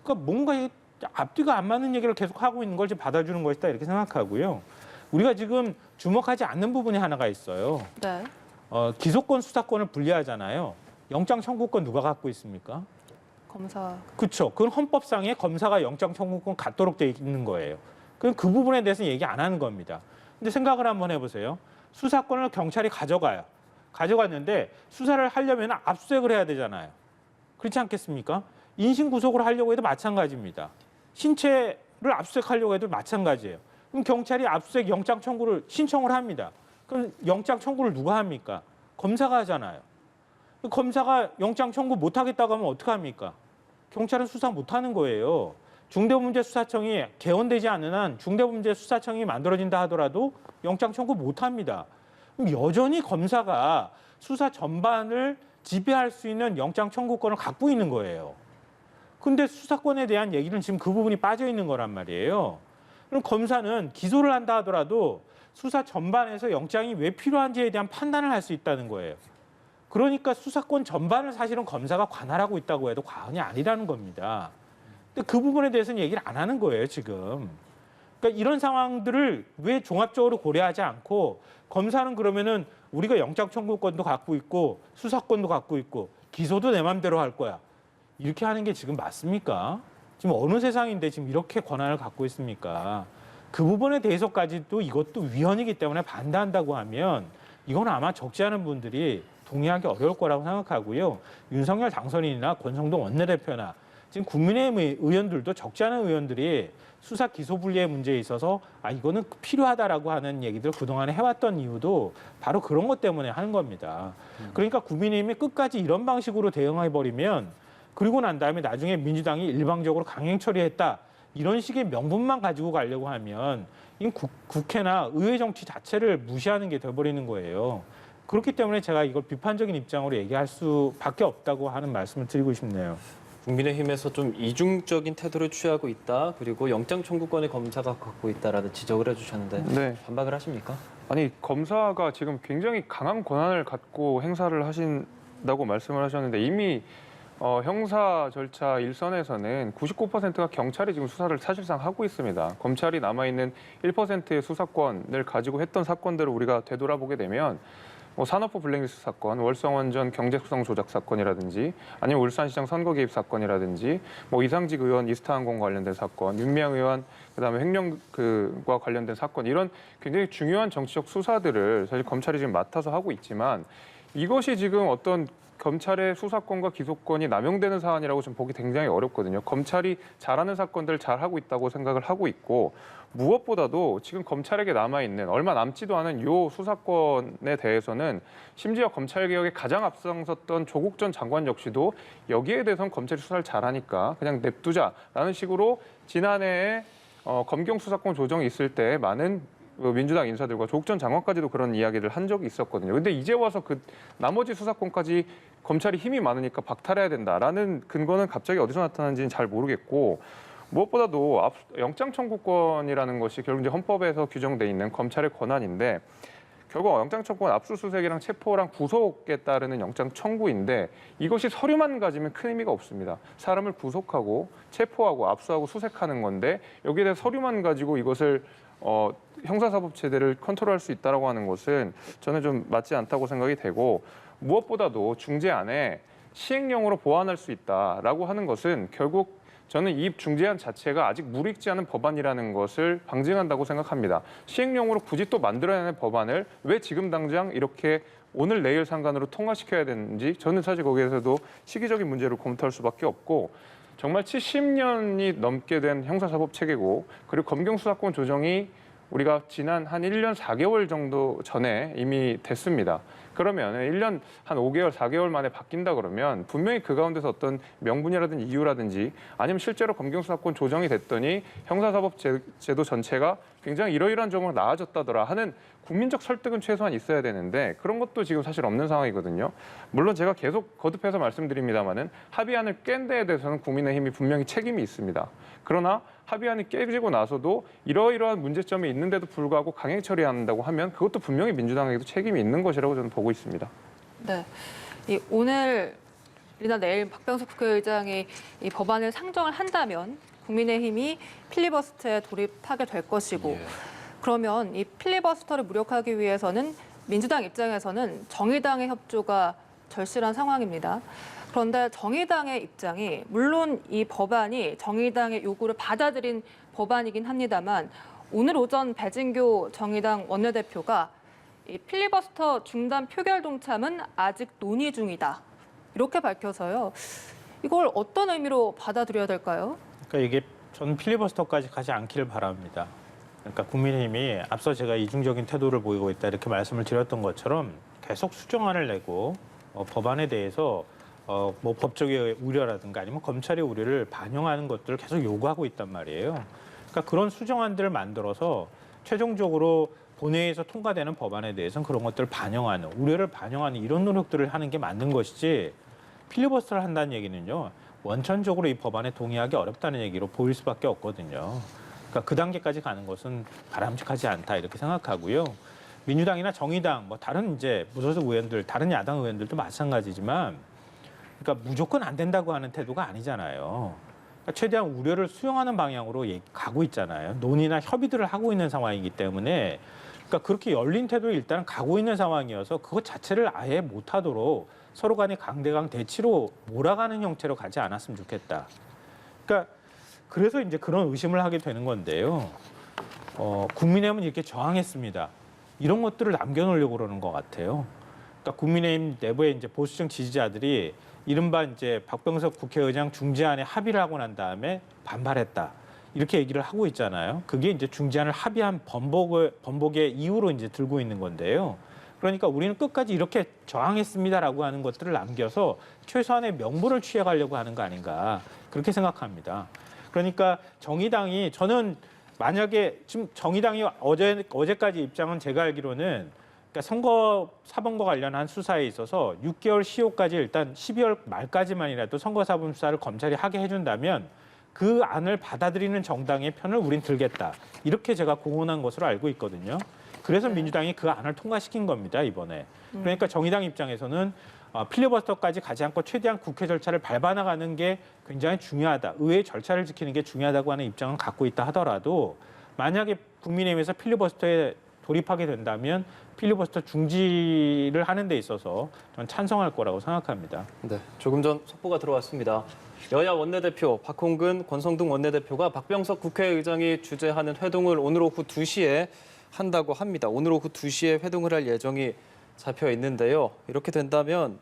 그러니까 뭔가 앞뒤가 안 맞는 얘기를 계속 하고 있는 걸 지금 받아주는 것이다 이렇게 생각하고요. 우리가 지금 주목하지 않는 부분이 하나가 있어요. 네. 기소권, 수사권을 분리하잖아요. 영장 청구권 누가 갖고 있습니까? 검사. 그렇죠. 그건 헌법상에 검사가 영장 청구권 갖도록 돼 있는 거예요. 그럼 그 부분에 대해서는 얘기 안 하는 겁니다. 근데 생각을 한번 해보세요. 수사권을 경찰이 가져가요. 가져갔는데 수사를 하려면 압수수색을 해야 되잖아요. 그렇지 않겠습니까? 인신구속을 하려고 해도 마찬가지입니다. 신체를 압수수색하려고 해도 마찬가지예요. 그럼 경찰이 압수수색 영장 청구를 신청을 합니다. 그럼 영장 청구를 누가 합니까? 검사가 하잖아요. 검사가 영장 청구 못하겠다고 하면 어떡합니까? 경찰은 수사 못하는 거예요. 중대범죄수사청이 개원되지 않는 한 중대범죄수사청이 만들어진다 하더라도 영장 청구 못합니다. 그럼 여전히 검사가 수사 전반을 지배할 수 있는 영장 청구권을 갖고 있는 거예요. 근데 수사권에 대한 얘기는 지금 그 부분이 빠져 있는 거란 말이에요. 그럼 검사는 기소를 한다 하더라도 수사 전반에서 영장이 왜 필요한지에 대한 판단을 할 수 있다는 거예요. 그러니까 수사권 전반을 사실은 검사가 관할하고 있다고 해도 과언이 아니라는 겁니다. 근데 그 부분에 대해서는 얘기를 안 하는 거예요, 지금. 그러니까 이런 상황들을 왜 종합적으로 고려하지 않고 검사는 그러면은 우리가 영장 청구권도 갖고 있고 수사권도 갖고 있고 기소도 내 맘대로 할 거야. 이렇게 하는 게 지금 맞습니까? 지금 어느 세상인데 지금 이렇게 권한을 갖고 있습니까? 그 부분에 대해서까지도 이것도 위헌이기 때문에 반대한다고 하면 이건 아마 적지 않은 분들이 동의하기 어려울 거라고 생각하고요. 윤석열 당선인이나 권성동 원내대표나 지금 국민의힘 의원들도 적지 않은 의원들이 수사 기소 분리의 문제에 있어서 이거는 필요하다라고 하는 얘기들 그동안에 해왔던 이유도 바로 그런 것 때문에 하는 겁니다. 그러니까 국민의힘이 끝까지 이런 방식으로 대응해버리면 그리고 난 다음에 나중에 민주당이 일방적으로 강행 처리했다. 이런 식의 명분만 가지고 가려고 하면 이 국회나 의회 정치 자체를 무시하는 게 돼버리는 거예요. 그렇기 때문에 제가 이걸 비판적인 입장으로 얘기할 수밖에 없다고 하는 말씀을 드리고 싶네요. 국민의힘에서 좀 이중적인 태도를 취하고 있다. 그리고 영장 청구권을 검사가 갖고 있다라는 지적을 해주셨는데 네. 반박을 하십니까? 아니 검사가 지금 굉장히 강한 권한을 갖고 행사를 하신다고 말씀을 하셨는데 이미 형사 절차 일선에서는 99%가 경찰이 지금 수사를 사실상 하고 있습니다. 검찰이 남아있는 1%의 수사권을 가지고 했던 사건들을 우리가 되돌아보게 되면 산업부 블랙리스트 사건, 월성원전 경제수성 조작 사건이라든지 아니면 울산시장 선거 개입 사건이라든지 이상직 의원 이스타항공 관련된 사건, 윤미향 의원 그다음에 횡령과 관련된 사건 이런 굉장히 중요한 정치적 수사들을 사실 검찰이 지금 맡아서 하고 있지만 이것이 지금 어떤 검찰의 수사권과 기소권이 남용되는 사안이라고 좀 보기 굉장히 어렵거든요. 검찰이 잘하는 사건들을 잘하고 있다고 생각을 하고 있고 무엇보다도 지금 검찰에게 남아있는 얼마 남지도 않은 요 수사권에 대해서는 심지어 검찰개혁에 가장 앞장섰던 조국 전 장관 역시도 여기에 대해서는 검찰이 수사를 잘하니까 그냥 냅두자라는 식으로 지난해에 검경 수사권 조정이 있을 때 많은 민주당 인사들과 조국 전 장관까지도 그런 이야기를 한 적이 있었거든요. 근데 이제 와서 그 나머지 수사권까지 검찰이 힘이 많으니까 박탈해야 된다라는 근거는 갑자기 어디서 나타나는지는 잘 모르겠고 무엇보다도 영장 청구권이라는 것이 결국 이제 헌법에서 규정돼 있는 검찰의 권한인데 결국 영장 청구권 압수수색이랑 체포랑 구속에 따르는 영장 청구인데 이것이 서류만 가지면 큰 의미가 없습니다. 사람을 구속하고 체포하고 압수하고 수색하는 건데 여기에 대해 서류만 가지고 이것을 형사사법체제를 컨트롤할 수 있다라고 하는 것은 저는 좀 맞지 않다고 생각이 되고 무엇보다도 중재안에 시행령으로 보완할 수 있다라고 하는 것은 결국 저는 이 중재안 자체가 아직 무르익지 않은 법안이라는 것을 방증한다고 생각합니다. 시행령으로 굳이 또 만들어야 하는 법안을 왜 지금 당장 이렇게 오늘 내일 상관으로 통과시켜야 되는지 저는 사실 거기에서도 시기적인 문제로 검토할 수밖에 없고 정말 70년이 넘게 된 형사사법 체계고 그리고 검경 수사권 조정이 우리가 지난 한 1년 4개월 정도 전에 이미 됐습니다. 그러면 1년 한 5개월, 4개월 만에 바뀐다 그러면 분명히 그 가운데서 어떤 명분이라든지 이유라든지 아니면 실제로 검경 수사권 조정이 됐더니 형사사법 제도 전체가 굉장히 이러이러한 점으로 나아졌다더라 하는 국민적 설득은 최소한 있어야 되는데 그런 것도 지금 사실 없는 상황이거든요. 물론 제가 계속 거듭해서 말씀드립니다마는 합의안을 깬 데에 대해서는 국민의힘이 분명히 책임이 있습니다. 그러나 합의안이 깨지고 나서도 이러이러한 문제점이 있는데도 불구하고 강행 처리한다고 하면 그것도 분명히 민주당에게도 책임이 있는 것이라고 저는 보고 있습니다. 네, 오늘이나 내일 박병석 국회의장이 이 법안을 상정을 한다면 국민의힘이 필리버스터에 돌입하게 될 것이고 그러면 이 필리버스터를 무력화하기 위해서는 민주당 입장에서는 정의당의 협조가 절실한 상황입니다. 그런데 정의당의 입장이 물론 이 법안이 정의당의 요구를 받아들인 법안이긴 합니다만 오늘 오전 배진교 정의당 원내대표가 이 필리버스터 중단 표결 동참은 아직 논의 중이다. 이렇게 밝혀서요. 이걸 어떤 의미로 받아들여야 될까요? 그러니까 이게 저는 필리버스터까지 가지 않기를 바랍니다. 그러니까 국민의힘이 앞서 제가 이중적인 태도를 보이고 있다 이렇게 말씀을 드렸던 것처럼 계속 수정안을 내고 법안에 대해서 뭐 법적의 우려라든가 아니면 검찰의 우려를 반영하는 것들을 계속 요구하고 있단 말이에요. 그러니까 그런 수정안들을 만들어서 최종적으로 본회의에서 통과되는 법안에 대해서는 그런 것들을 반영하는, 우려를 반영하는 이런 노력들을 하는 게 맞는 것이지 필리버스터를 한다는 얘기는요. 원천적으로 이 법안에 동의하기 어렵다는 얘기로 보일 수밖에 없거든요. 그러니까 그 단계까지 가는 것은 바람직하지 않다 이렇게 생각하고요. 민주당이나 정의당, 뭐 다른 이제 무소속 의원들, 다른 야당 의원들도 마찬가지지만 그러니까 무조건 안 된다고 하는 태도가 아니잖아요. 그러니까 최대한 우려를 수용하는 방향으로 가고 있잖아요. 논의나 협의들을 하고 있는 상황이기 때문에 그러니까 그렇게 열린 태도를 일단 가고 있는 상황이어서 그것 자체를 아예 못하도록 서로 간의 강대강 대치로 몰아가는 형태로 가지 않았으면 좋겠다. 그러니까 그래서 이제 그런 의심을 하게 되는 건데요. 국민의힘은 이렇게 저항했습니다. 이런 것들을 남겨놓으려고 그러는 것 같아요. 그러니까 국민의힘 내부의 이제 보수층 지지자들이 이른바 이제 박병석 국회의장 중재안에 합의를 하고 난 다음에 반발했다. 이렇게 얘기를 하고 있잖아요. 그게 이제 중재안을 합의한 번복의 이유로 이제 들고 있는 건데요. 그러니까 우리는 끝까지 이렇게 저항했습니다라고 하는 것들을 남겨서 최소한의 명분을 취해가려고 하는 거 아닌가 그렇게 생각합니다. 그러니까 정의당이 저는 만약에 지금 정의당이 어제까지 입장은 제가 알기로는 그러니까 선거 사범과 관련한 수사에 있어서 6개월 시효까지 일단 12월 말까지만이라도 선거 사범 수사를 검찰이 하게 해준다면 그 안을 받아들이는 정당의 편을 우린 들겠다. 이렇게 제가 공언한 것으로 알고 있거든요. 그래서 민주당이 그 안을 통과시킨 겁니다, 이번에. 그러니까 정의당 입장에서는 필리버스터까지 가지 않고 최대한 국회 절차를 밟아나가는 게 굉장히 중요하다. 의회의 절차를 지키는 게 중요하다고 하는 입장은 갖고 있다 하더라도 만약에 국민의힘에서 필리버스터에 돌입하게 된다면 필리버스터 중지를 하는 데 있어서 저는 찬성할 거라고 생각합니다. 네, 조금 전 속보가 들어왔습니다. 여야 원내대표 박홍근, 권성동 원내대표가 박병석 국회의장이 주재하는 회동을 오늘 오후 2시에 한다고 합니다. 오늘 오후 2시에 회동을 할 예정이 잡혀 있는데요. 이렇게 된다면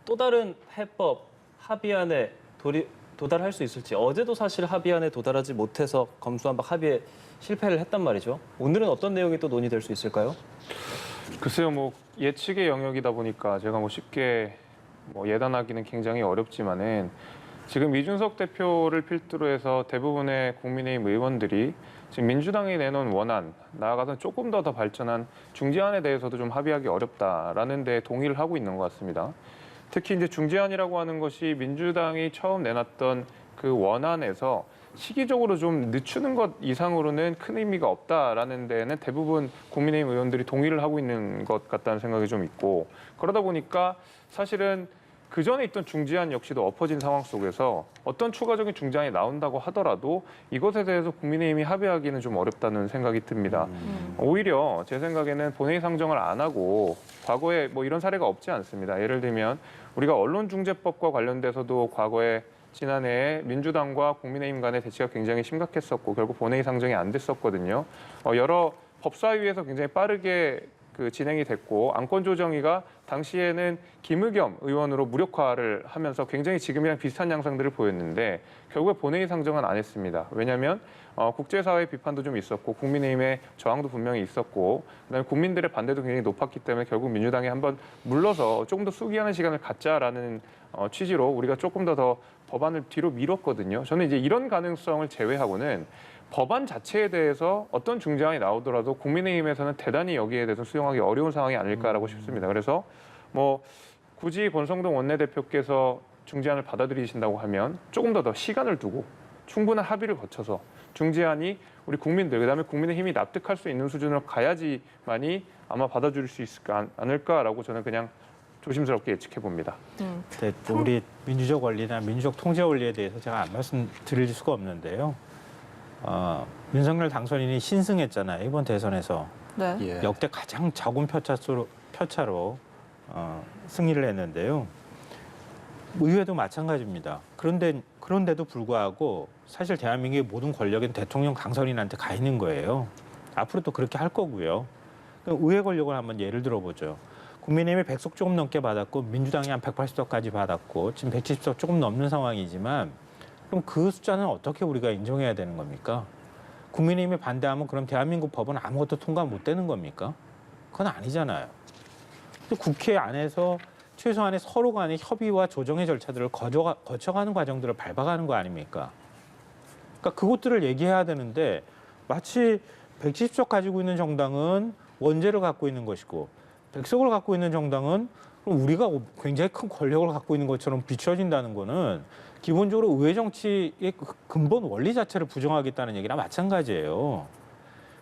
또 다른 해법 합의안에 도달할 수 있을지 어제도 사실 합의안에 도달하지 못해서 검수완박 합의에 실패를 했단 말이죠. 오늘은 어떤 내용이 또 논의될 수 있을까요? 글쎄요, 뭐 예측의 영역이다 보니까 제가 뭐 쉽게 예단하기는 굉장히 어렵지만은 지금 이준석 대표를 필두로 해서 대부분의 국민의힘 의원들이 지금 민주당이 내놓은 원안, 나아가서 조금 더 발전한 중재안에 대해서도 좀 합의하기 어렵다라는 데 동의를 하고 있는 것 같습니다. 특히 이제 중재안이라고 하는 것이 민주당이 처음 내놨던 그 원안에서 시기적으로 좀 늦추는 것 이상으로는 큰 의미가 없다라는 데는 대부분 국민의힘 의원들이 동의를 하고 있는 것 같다는 생각이 좀 있고, 그러다 보니까 사실은 그 전에 있던 중재안 역시도 엎어진 상황 속에서 어떤 추가적인 중재안이 나온다고 하더라도 이것에 대해서 국민의힘이 합의하기는 좀 어렵다는 생각이 듭니다. 오히려 제 생각에는 본회의 상정을 안 하고, 과거에 뭐 이런 사례가 없지 않습니다. 예를 들면 우리가 언론중재법과 관련돼서도 과거에 지난해에 민주당과 국민의힘 간의 대치가 굉장히 심각했었고 결국 본회의 상정이 안 됐었거든요. 여러 법사위에서 굉장히 빠르게 진행이 됐고, 안건조정위가 당시에는 김의겸 의원으로 무력화를 하면서 굉장히 지금이랑 비슷한 양상들을 보였는데 결국에 본회의 상정은 안 했습니다. 왜냐하면 국제사회의 비판도 좀 있었고 국민의힘의 저항도 분명히 있었고, 그다음에 국민들의 반대도 굉장히 높았기 때문에 결국 민주당이 한번 물러서 조금 더 숙의하는 시간을 갖자라는 취지로 우리가 조금 더 법안을 뒤로 미뤘거든요. 저는 이제 이런 가능성을 제외하고는 법안 자체에 대해서 어떤 중재안이 나오더라도 국민의힘에서는 대단히 여기에 대해서 수용하기 어려운 상황이 아닐까라고 싶습니다. 그래서 뭐 굳이 권성동 원내대표께서 중재안을 받아들이신다고 하면 조금 더 시간을 두고 충분한 합의를 거쳐서 중재안이 우리 국민들, 그다음에 국민의힘이 납득할 수 있는 수준으로 가야지만이 아마 받아줄 수 있지 않을까라고 저는 그냥 조심스럽게 예측해 봅니다. 네, 우리 민주적 원리나 민주적 통제 원리에 대해서 제가 안 말씀드릴 수가 없는데요. 윤석열 당선인이 신승했잖아요, 이번 대선에서. 네. 예. 역대 가장 적은 표차로 승리를 했는데요. 의회도 마찬가지입니다. 그런데도 불구하고 사실 대한민국의 모든 권력은 대통령 당선인한테 가 있는 거예요. 앞으로 또 그렇게 할 거고요. 의회 권력을 한번 예를 들어보죠. 국민의힘이 100석 조금 넘게 받았고 민주당이 한 180석까지 받았고 지금 170석 조금 넘는 상황이지만, 그럼 그 숫자는 어떻게 우리가 인정해야 되는 겁니까? 국민의힘이 반대하면 그럼 대한민국 법은 아무것도 통과 못 되는 겁니까? 그건 아니잖아요. 또 국회 안에서 최소한의 서로 간의 협의와 조정의 절차들을 거쳐가는 과정들을 밟아가는 거 아닙니까? 그러니까 그것들을 얘기해야 되는데 마치 170석 가지고 있는 정당은 원죄를 갖고 있는 것이고 100석을 갖고 있는 정당은 그럼 우리가 굉장히 큰 권력을 갖고 있는 것처럼 비춰진다는 거는 기본적으로 의회 정치의 근본 원리 자체를 부정하겠다는 얘기랑 마찬가지예요.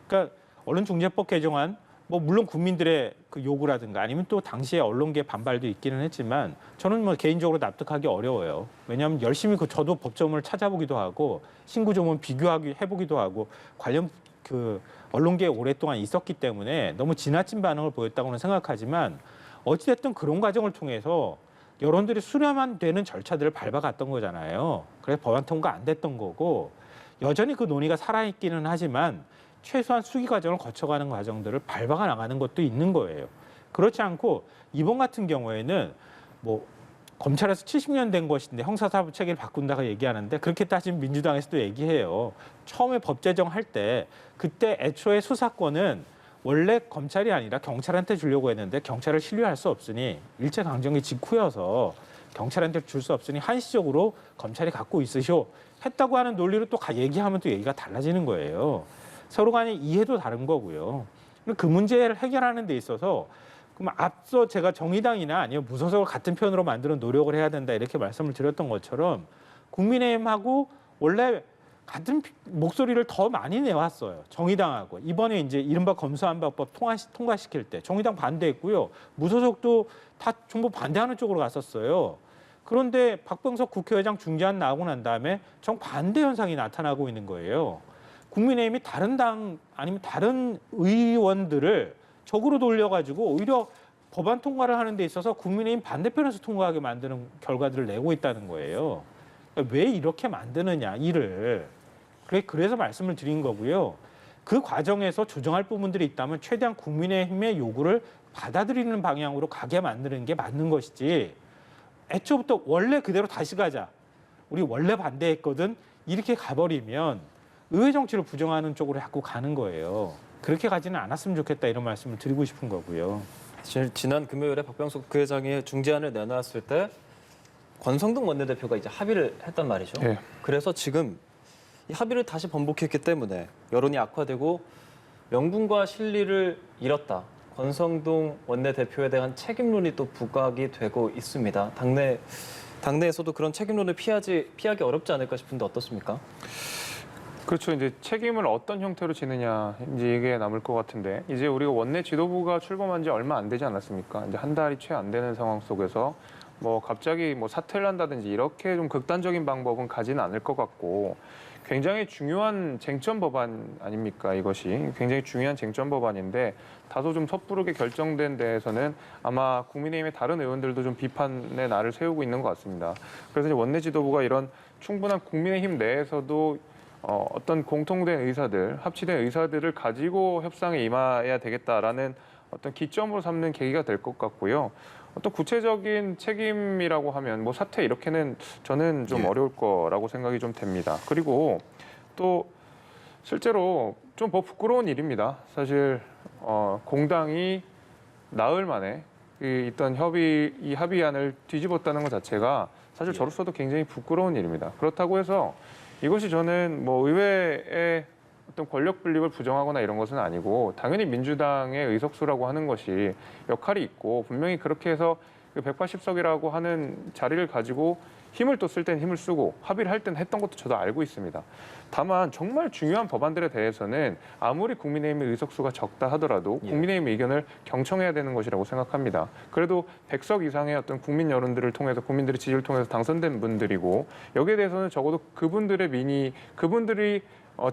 그러니까 언론중재법 개정안, 뭐 물론 국민들의 그 요구라든가 아니면 또 당시에 언론계 반발도 있기는 했지만 저는 뭐 개인적으로 납득하기 어려워요. 왜냐하면 열심히 저도 법조문을 찾아보기도 하고 신구조문 해보기도 하고 관련 언론계에 오랫동안 있었기 때문에 너무 지나친 반응을 보였다고는 생각하지만 어찌됐든 그런 과정을 통해서 여론들이 수렴한 되는 절차들을 밟아갔던 거잖아요. 그래서 법안 통과 안 됐던 거고, 여전히 그 논의가 살아있기는 하지만 최소한 수기 과정을 거쳐가는 과정들을 밟아가 나가는 것도 있는 거예요. 그렇지 않고 이번 같은 경우에는 뭐 검찰에서 70년 된 것인데 형사사법 체계를 바꾼다고 얘기하는데, 그렇게 따지면 민주당에서도 얘기해요. 처음에 법 제정할 때 그때 애초에 수사권은 원래 검찰이 아니라 경찰한테 주려고 했는데 경찰을 신뢰할 수 없으니, 일제강점기 직후여서 경찰한테 줄 수 없으니 한시적으로 검찰이 갖고 있으시오 했다고 하는 논리로 또 얘기하면 또 얘기가 달라지는 거예요. 서로 간의 이해도 다른 거고요. 그 문제를 해결하는 데 있어서 그럼 앞서 제가 정의당이나 아니면 무소속을 같은 편으로 만드는 노력을 해야 된다 이렇게 말씀을 드렸던 것처럼 국민의힘하고 원래 같은 목소리를 더 많이 내왔어요. 정의당하고. 이번에 이제 이른바 검수완박법 통과시킬 때 정의당 반대했고요. 무소속도 다 전부 반대하는 쪽으로 갔었어요. 그런데 박병석 국회의장 중재안 나오고 난 다음에 정반대 현상이 나타나고 있는 거예요. 국민의힘이 다른 당 아니면 다른 의원들을 적으로 돌려가지고 오히려 법안 통과를 하는 데 있어서 국민의힘 반대편에서 통과하게 만드는 결과들을 내고 있다는 거예요. 그러니까 왜 이렇게 만드느냐, 일을. 그래서 말씀을 드린 거고요. 그 과정에서 조정할 부분들이 있다면 최대한 국민의힘의 요구를 받아들이는 방향으로 가게 만드는 게 맞는 것이지, 애초부터 원래 그대로 다시 가자. 우리 원래 반대했거든. 이렇게 가버리면 의회 정치를 부정하는 쪽으로 자꾸 가는 거예요. 그렇게 가지는 않았으면 좋겠다 이런 말씀을 드리고 싶은 거고요. 사실 지난 금요일에 박병석 부회장이 중재안을 내놨을 때 권성동 원내대표가 이제 합의를 했단 말이죠. 예. 그래서 지금 이 합의를 다시 번복했기 때문에 여론이 악화되고 명분과 실리를 잃었다. 권성동 원내대표에 대한 책임론이 또 부각이 되고 있습니다. 당내에서도 그런 책임론을 피하기 어렵지 않을까 싶은데 어떻습니까? 그렇죠. 이제 책임을 어떤 형태로 지느냐 이제 이게 남을 것 같은데 이제 우리가 원내 지도부가 출범한 지 얼마 안 되지 않았습니까? 이제 한 달이 채 안 되는 상황 속에서 뭐 갑자기 뭐 사퇴를 한다든지 이렇게 좀 극단적인 방법은 가지는 않을 것 같고 굉장히 중요한 쟁점 법안 아닙니까? 이것이 굉장히 중요한 쟁점 법안인데 다소 좀 섣부르게 결정된 데에서는 아마 국민의힘의 다른 의원들도 좀 비판의 날을 세우고 있는 것 같습니다. 그래서 이제 원내 지도부가 이런 충분한 국민의힘 내에서도 어떤 공통된 의사들, 합치된 의사들을 가지고 협상에 임해야 되겠다라는 어떤 기점으로 삼는 계기가 될 것 같고요. 어떤 구체적인 책임이라고 하면 뭐 사퇴 이렇게는 저는 좀 어려울 거라고 생각이 좀 됩니다. 그리고 또 실제로 좀 뭐 부끄러운 일입니다. 사실 공당이 나흘 만에 있던 이 합의안을 뒤집었다는 것 자체가 사실 저로서도 굉장히 부끄러운 일입니다. 그렇다고 해서 이것이 저는 뭐 의회의 어떤 권력 분립을 부정하거나 이런 것은 아니고 당연히 민주당의 의석수라고 하는 것이 역할이 있고 분명히 그렇게 해서 그 180석이라고 하는 자리를 가지고 힘을 또 쓸 땐 힘을 쓰고 합의를 할 땐 했던 것도 저도 알고 있습니다. 다만 정말 중요한 법안들에 대해서는 아무리 국민의힘의 의석수가 적다 하더라도 국민의힘의 의견을 경청해야 되는 것이라고 생각합니다. 그래도 100석 이상의 어떤 국민 여론들을 통해서 국민들의 지지를 통해서 당선된 분들이고 여기에 대해서는 적어도 그분들이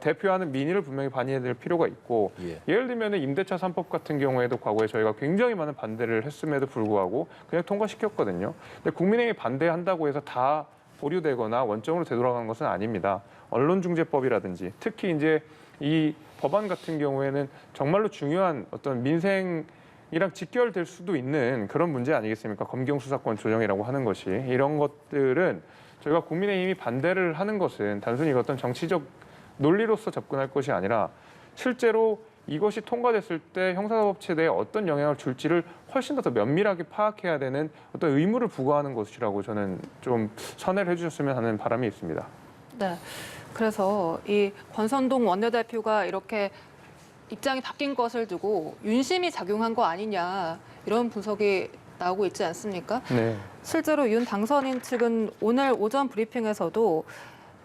대표하는 민의를 분명히 반영해야 될 필요가 있고 예를 들면 임대차 3법 같은 경우에도 과거에 저희가 굉장히 많은 반대를 했음에도 불구하고 그냥 통과시켰거든요. 근데 국민의힘이 반대한다고 해서 다 보류되거나 원점으로 되돌아가는 것은 아닙니다. 언론중재법이라든지 특히 이제 이 법안 같은 경우에는 정말로 중요한 어떤 민생이랑 직결될 수도 있는 그런 문제 아니겠습니까? 검경 수사권 조정이라고 하는 것이 이런 것들은 저희가 국민의힘이 반대를 하는 것은 단순히 어떤 정치적 논리로서 접근할 것이 아니라 실제로 이것이 통과됐을 때 형사사법 체제에 어떤 영향을 줄지를 훨씬 더 면밀하게 파악해야 되는 어떤 의무를 부과하는 것이라고 저는 좀 선회를 해주셨으면 하는 바람이 있습니다. 네. 그래서 이 권선동 원내대표가 이렇게 입장이 바뀐 것을 두고 윤심이 작용한 거 아니냐 이런 분석이 나오고 있지 않습니까? 네. 실제로 윤 당선인 측은 오늘 오전 브리핑에서도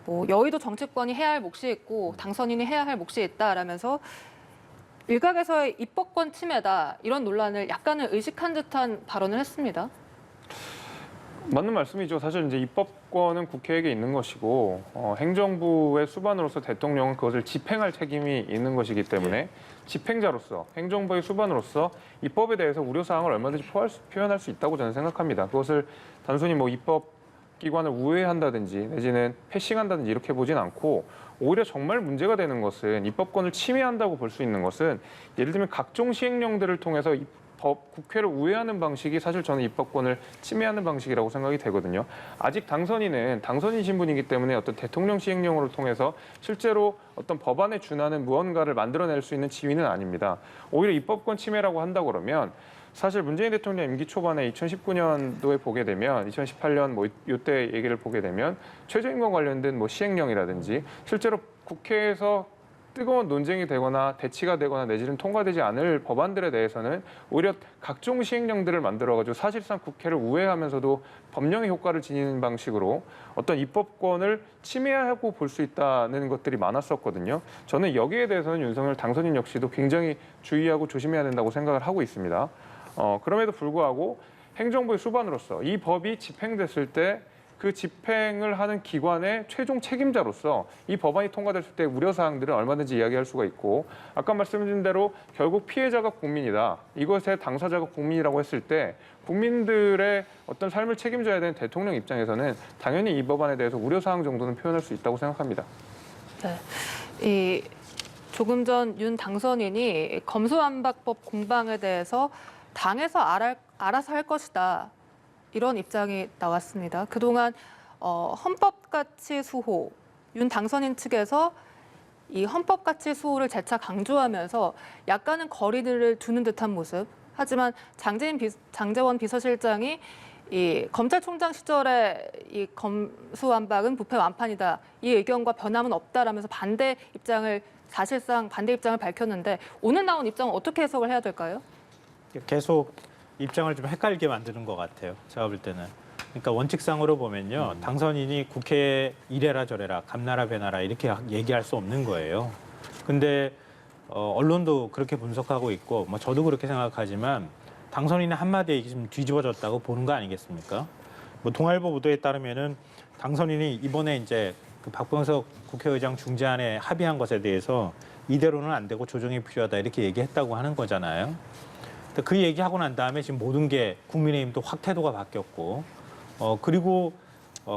뭐 여의도 정치권이 해야 할 몫이 있고 당선인이 해야 할 몫이 있다라면서 일각에서의 입법권 침해다 이런 논란을 약간은 의식한 듯한 발언을 했습니다. 맞는 말씀이죠. 사실 이제 입법권은 국회에게 있는 것이고 행정부의 수반으로서 대통령은 그것을 집행할 책임이 있는 것이기 때문에 집행자로서 행정부의 수반으로서 입법에 대해서 우려 사항을 얼마든지 표현할 수 있다고 저는 생각합니다. 그것을 단순히 뭐 입법 기관을 우회한다든지 내지는 패싱한다든지 이렇게 보진 않고 오히려 정말 문제가 되는 것은 입법권을 침해한다고 볼 수 있는 것은 예를 들면 각종 시행령들을 통해서 국회를 우회하는 방식이 사실 저는 입법권을 침해하는 방식이라고 생각이 되거든요. 아직 당선인은 당선인 신분이기 때문에 어떤 대통령 시행령으로 통해서 실제로 어떤 법안에 준하는 무언가를 만들어낼 수 있는 지위는 아닙니다. 오히려 입법권 침해라고 한다고 그러면 사실 문재인 대통령 임기 초반에 2019년도에 보게 되면 2018년 뭐 이때 얘기를 보게 되면 최저임금 관련된 뭐 시행령이라든지 실제로 국회에서 뜨거운 논쟁이 되거나 대치가 되거나 내지는 통과되지 않을 법안들에 대해서는 오히려 각종 시행령들을 만들어가지고 사실상 국회를 우회하면서도 법령의 효과를 지니는 방식으로 어떤 입법권을 침해하고 볼 수 있다는 것들이 많았었거든요. 저는 여기에 대해서는 윤석열 당선인 역시도 굉장히 주의하고 조심해야 된다고 생각을 하고 있습니다. 그럼에도 불구하고 행정부의 수반으로서 이 법이 집행됐을 때 그 집행을 하는 기관의 최종 책임자로서 이 법안이 통과됐을 때 우려사항들은 얼마든지 이야기할 수가 있고 아까 말씀드린 대로 결국 피해자가 국민이다. 이것의 당사자가 국민이라고 했을 때 국민들의 어떤 삶을 책임져야 되는 대통령 입장에서는 당연히 이 법안에 대해서 우려사항 정도는 표현할 수 있다고 생각합니다. 네. 조금 전 윤 당선인이 검수완박법 공방에 대해서 당에서 알아서 할 것이다. 이런 입장이 나왔습니다. 그동안 헌법가치 수호, 윤 당선인 측에서 이 헌법가치 수호를 재차 강조하면서 약간은 거리를 두는 듯한 모습. 하지만 장제원 비서실장이 이 검찰총장 시절에 이 검수완박은 부패 완판이다. 이 의견과 변함은 없다라면서 사실상 반대 입장을 밝혔는데 오늘 나온 입장은 어떻게 해석을 해야 될까요? 계속 입장을 좀 헷갈리게 만드는 것 같아요. 제가 볼 때는. 그러니까 원칙상으로 보면요. 당선인이 국회에 이래라 저래라, 감나라 배나라 이렇게 얘기할 수 없는 거예요. 근데 언론도 그렇게 분석하고 있고 뭐 저도 그렇게 생각하지만 당선인의 한마디에 지금 뒤집어졌다고 보는 거 아니겠습니까? 뭐 동아일보 보도에 따르면은 당선인이 이번에 이제 그 박병석 국회의장 중재안에 합의한 것에 대해서 이대로는 안 되고 조정이 필요하다 이렇게 얘기했다고 하는 거잖아요. 그 얘기하고 난 다음에 지금 모든 게 국민의힘도 확 태도가 바뀌었고 그리고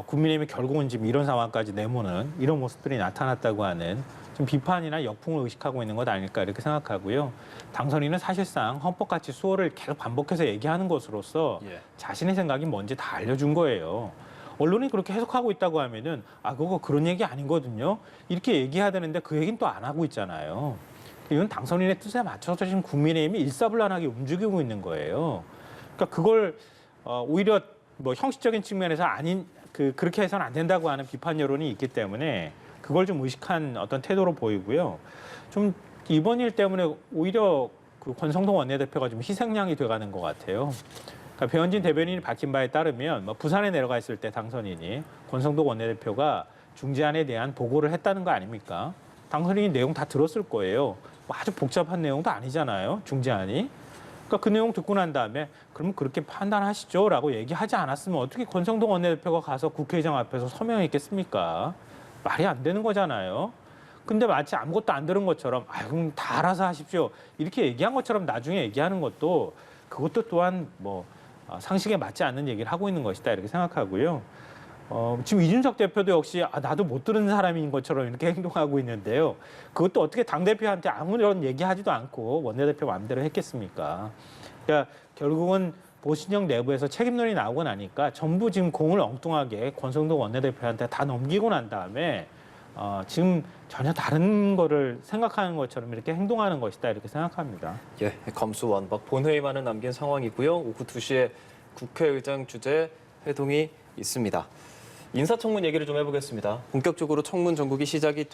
국민의힘이 결국은 지금 이런 상황까지 내모는 이런 모습들이 나타났다고 하는 좀 비판이나 역풍을 의식하고 있는 것 아닐까 이렇게 생각하고요. 당선인은 사실상 헌법가치 수호를 계속 반복해서 얘기하는 것으로서 자신의 생각이 뭔지 다 알려준 거예요. 언론이 그렇게 해석하고 있다고 하면은 그거 그런 얘기 아니거든요. 이렇게 얘기해야 되는데 그 얘기는 또 안 하고 있잖아요. 이건 당선인의 뜻에 맞춰서 지금 국민의힘이 일사불란하게 움직이고 있는 거예요. 그러니까 그걸 오히려 뭐 형식적인 측면에서 그렇게 해서는 안 된다고 하는 비판 여론이 있기 때문에 그걸 좀 의식한 어떤 태도로 보이고요. 좀 이번 일 때문에 오히려 그 권성동 원내대표가 좀 희생양이 돼가는 것 같아요. 그러니까 배현진 대변인이 밝힌 바에 따르면 뭐 부산에 내려가 있을 때 당선인이 권성동 원내대표가 중재안에 대한 보고를 했다는 거 아닙니까? 당선인이 내용 다 들었을 거예요. 뭐 아주 복잡한 내용도 아니잖아요. 중재안이. 그러니까 그 내용 듣고 난 다음에 그럼 그렇게 판단하시죠 라고 얘기하지 않았으면 어떻게 권성동 원내대표가 가서 국회의장 앞에서 서명했겠습니까? 말이 안 되는 거잖아요. 근데 마치 아무것도 안 들은 것처럼 그럼 다 알아서 하십시오. 이렇게 얘기한 것처럼 나중에 얘기하는 그것도 또한 뭐 상식에 맞지 않는 얘기를 하고 있는 것이다 이렇게 생각하고요. 지금 이준석 대표도 역시 나도 못 들은 사람인 것처럼 이렇게 행동하고 있는데요. 그것도 어떻게 당대표한테 아무런 얘기하지도 않고 원내대표 마음대로 했겠습니까? 그러니까 결국은 보신형 내부에서 책임론이 나오고 나니까 전부 지금 공을 엉뚱하게 권성동 원내대표한테 다 넘기고 난 다음에 지금 전혀 다른 거를 생각하는 것처럼 이렇게 행동하는 것이다 이렇게 생각합니다. 검수완박 본회의만은 남긴 상황이고요. 오후 2시에 국회의장 주재 회동이 있습니다. 인사청문 얘기를 좀 해보겠습니다. 본격적으로 청문 전국이 시작이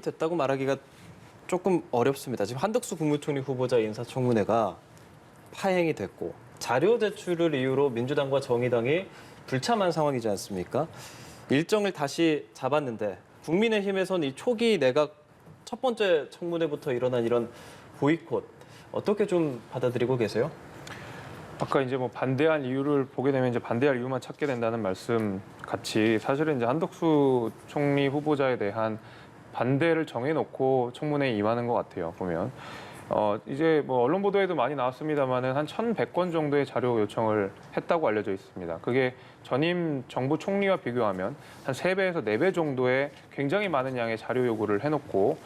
됐다고 말하기가 조금 어렵습니다. 지금 한덕수 국무총리 후보자 인사청문회가 파행이 됐고 자료 제출을 이유로 민주당과 정의당이 불참한 상황이지 않습니까? 일정을 다시 잡았는데 국민의힘에선 이 초기 내각 첫 번째 청문회부터 일어난 이런 보이콧 어떻게 좀 받아들이고 계세요? 아까 이제 뭐 반대한 이유를 보게 되면 이제 반대할 이유만 찾게 된다는 말씀 같이 사실은 이제 한덕수 총리 후보자에 대한 반대를 정해놓고 청문회에 임하는 것 같아요. 보면 이제 뭐 언론 보도에도 많이 나왔습니다만은 한 1,100건 정도의 자료 요청을 했다고 알려져 있습니다. 그게 전임 정부 총리와 비교하면 한 3배에서 4배 정도의 굉장히 많은 양의 자료 요구를 해놓고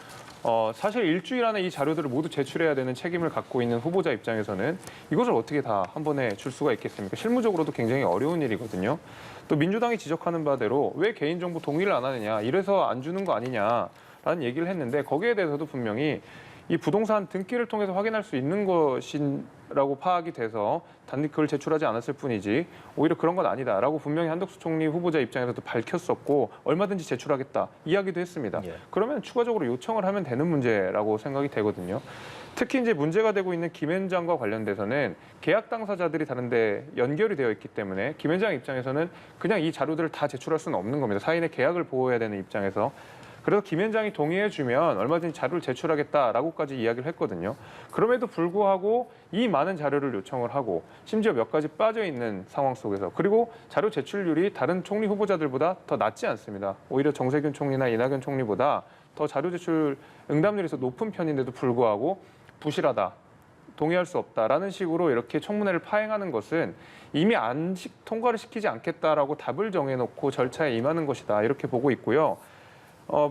사실 일주일 안에 이 자료들을 모두 제출해야 되는 책임을 갖고 있는 후보자 입장에서는 이것을 어떻게 다 한 번에 줄 수가 있겠습니까? 실무적으로도 굉장히 어려운 일이거든요. 또 민주당이 지적하는 바대로 왜 개인정보 동의를 안 하느냐, 이래서 안 주는 거 아니냐라는 얘기를 했는데 거기에 대해서도 분명히 이 부동산 등기를 통해서 확인할 수 있는 것이라고 파악이 돼서 단지 그걸 제출하지 않았을 뿐이지 오히려 그런 건 아니다라고 분명히 한덕수 총리 후보자 입장에서도 밝혔었고 얼마든지 제출하겠다 이야기도 했습니다. 그러면 추가적으로 요청을 하면 되는 문제라고 생각이 되거든요. 특히 이제 문제가 되고 있는 김앤장과 관련돼서는 계약 당사자들이 다른데 연결이 되어 있기 때문에 김앤장 입장에서는 그냥 이 자료들을 다 제출할 수는 없는 겁니다. 사인의 계약을 보호해야 되는 입장에서. 그래서 김앤장이 동의해주면 얼마든지 자료를 제출하겠다라고까지 이야기를 했거든요. 그럼에도 불구하고 이 많은 자료를 요청을 하고 심지어 몇 가지 빠져있는 상황 속에서 그리고 자료 제출률이 다른 총리 후보자들보다 더 낮지 않습니다. 오히려 정세균 총리나 이낙연 총리보다 더 자료 제출 응답률이 더 높은 편인데도 불구하고 부실하다. 동의할 수 없다라는 식으로 이렇게 청문회를 파행하는 것은 이미 통과를 시키지 않겠다라고 답을 정해놓고 절차에 임하는 것이다. 이렇게 보고 있고요.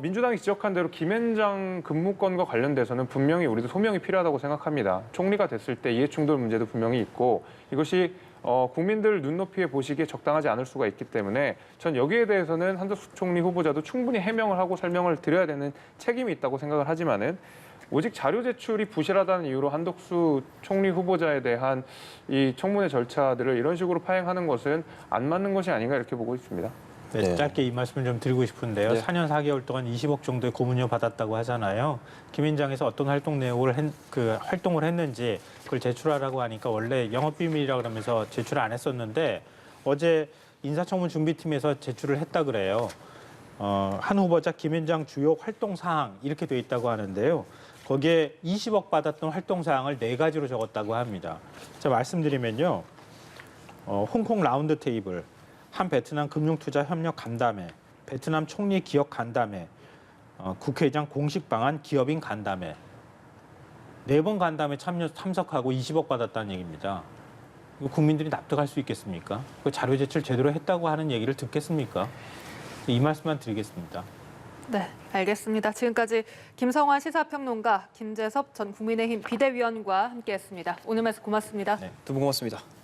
민주당이 지적한 대로 김앤장 근무권과 관련돼서는 분명히 우리도 소명이 필요하다고 생각합니다. 총리가 됐을 때 이해충돌 문제도 분명히 있고 이것이 국민들 눈높이에 보시기에 적당하지 않을 수가 있기 때문에 전 여기에 대해서는 한덕수 총리 후보자도 충분히 해명을 하고 설명을 드려야 되는 책임이 있다고 생각을 하지만은 오직 자료 제출이 부실하다는 이유로 한덕수 총리 후보자에 대한 이 청문회 절차들을 이런 식으로 파행하는 것은 안 맞는 것이 아닌가 이렇게 보고 있습니다. 네, 네. 짧게 이 말씀을 좀 드리고 싶은데요. 네. 4년 4개월 동안 20억 정도의 고문료 받았다고 하잖아요. 김앤장에서 어떤 활동 내용을 활동을 했는지 그걸 제출하라고 하니까 원래 영업비밀이라 그러면서 제출 안 했었는데 어제 인사청문 준비팀에서 제출을 했다 그래요. 한 후보자 김앤장 주요 활동 사항 이렇게 돼 있다고 하는데요. 거기에 20억 받았던 활동 사항을 4가지로 적었다고 합니다. 제가 말씀드리면요. 홍콩 라운드 테이블, 한 베트남 금융투자협력 간담회, 베트남 총리 기업 간담회, 국회의장 공식 방한 기업인 간담회. 4번 간담회 참석하고 20억 받았다는 얘기입니다. 이거 국민들이 납득할 수 있겠습니까? 그 자료 제출 제대로 했다고 하는 얘기를 듣겠습니까? 이 말씀만 드리겠습니다. 네, 알겠습니다. 지금까지 김성환 시사평론가, 김재섭 전 국민의힘 비대위원과 함께했습니다. 오늘 말씀 고맙습니다. 두 분 고맙습니다.